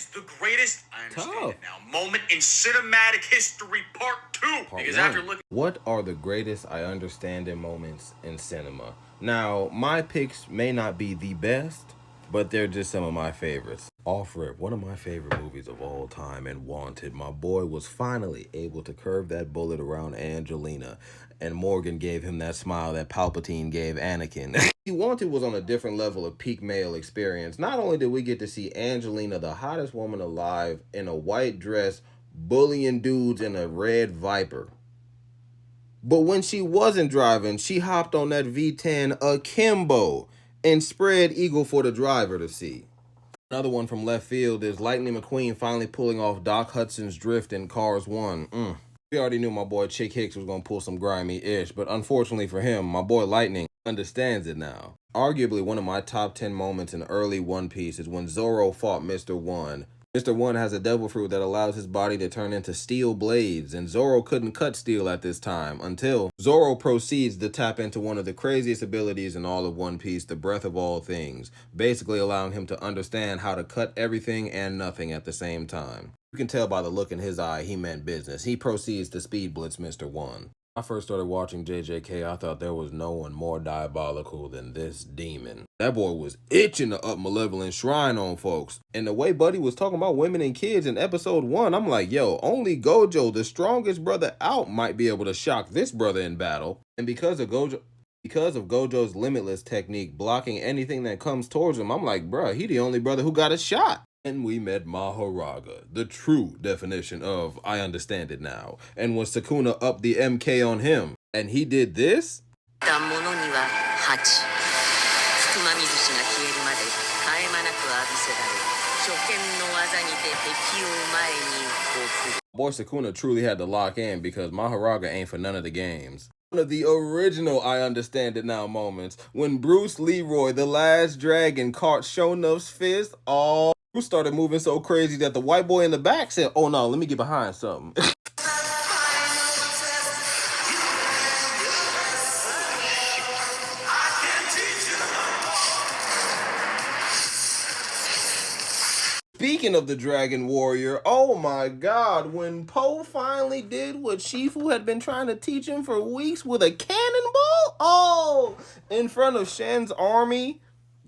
is the greatest, I understand Tough. it now, moment in cinematic history, part 2. Because after looking... What are the greatest I understand it moments in cinema? Now, my picks may not be the best, but they're just some of my favorites. Off rip, one of my favorite movies of all time, and Wanted. My boy was finally able to curve that bullet around Angelina, and Morgan gave him that smile that Palpatine gave Anakin. Wanted was on a different level of peak male experience. Not only did we get to see Angelina, the hottest woman alive, in a white dress, bullying dudes in a red Viper, but when she wasn't driving, she hopped on that V10 akimbo and spread eagle for the driver to see. Another one from left field is Lightning McQueen finally pulling off Doc Hudson's drift in Cars 1. We already knew my boy Chick Hicks was going to pull some grimy-ish, but unfortunately for him, my boy Lightning understands it now. Arguably one of my top 10 moments in early One Piece is when Zoro fought Mr. One. Mr. One has a devil fruit that allows his body to turn into steel blades, and Zoro couldn't cut steel at this time until Zoro proceeds to tap into one of the craziest abilities in all of One Piece, the Breath of All Things, basically allowing him to understand how to cut everything and nothing at the same time. You can tell by the look in his eye he meant business. He proceeds to speed blitz Mr. One. When I first started watching JJK, I thought there was no one more diabolical than this demon. That boy was itching to up Malevolent Shrine on folks. And the way Buddy was talking about women and kids in episode 1, I'm like, yo, only Gojo, the strongest brother out, might be able to shock this brother in battle. And because of Gojo's limitless technique blocking anything that comes towards him, I'm like, bruh, he the only brother who got a shot. And we met Mahoraga, the true definition of I understand it now. And when Sukuna upped the MK on him, and he did this? Boy Sukuna truly had to lock in because Mahoraga ain't for none of the games. One of the original I understand it now moments, when Bruce Leroy, the last dragon, caught Sho'nuff's fist, Bruce started moving so crazy that the white boy in the back said, oh no, let me get behind something. Speaking of the Dragon Warrior, oh my god, when Poe finally did what Shifu had been trying to teach him for weeks with a cannonball, in front of Shen's army,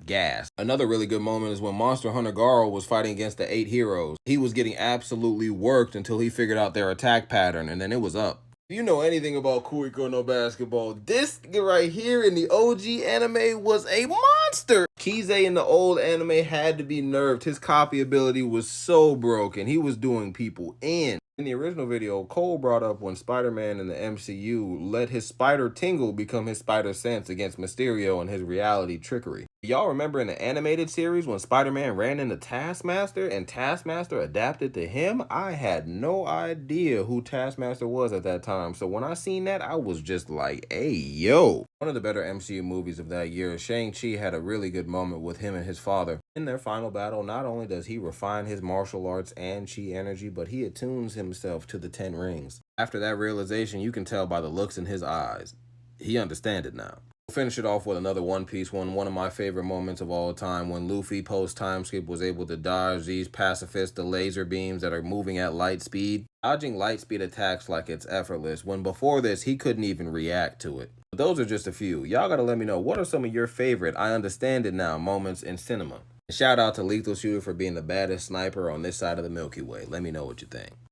gas. Another really good moment is when Monster Hunter Garo was fighting against the 8 heroes. He was getting absolutely worked until he figured out their attack pattern, and then it was up. If you know anything about Kuriko no Basketball, this right here in the OG anime was a monster. Kize in the old anime had to be nerfed. His copy ability was so broken. He was doing people in. In the original video, Cole brought up when Spider-Man in the MCU let his spider tingle become his spider sense against Mysterio and his reality trickery. Y'all remember in the animated series when Spider-Man ran into Taskmaster and Taskmaster adapted to him? I had no idea who Taskmaster was at that time, so when I seen that, I was just like, hey, yo. One of the better MCU movies of that year, Shang-Chi had a really good moment with him and his father. In their final battle, not only does he refine his martial arts and chi energy, but he attunes himself to the 10 rings. After that realization, you can tell by the looks in his eyes. He understands it now. We'll finish it off with another One Piece one of my favorite moments of all time, when Luffy post-time skip was able to dodge these pacifists, the laser beams that are moving at light speed, dodging light speed attacks like it's effortless, when before this he couldn't even react to it. But those are just a few. Y'all gotta let me know, what are some of your favorite I understand it now moments in cinema? And shout out to Lethal Shooter for being the baddest sniper on this side of the Milky Way. Let me know what you think.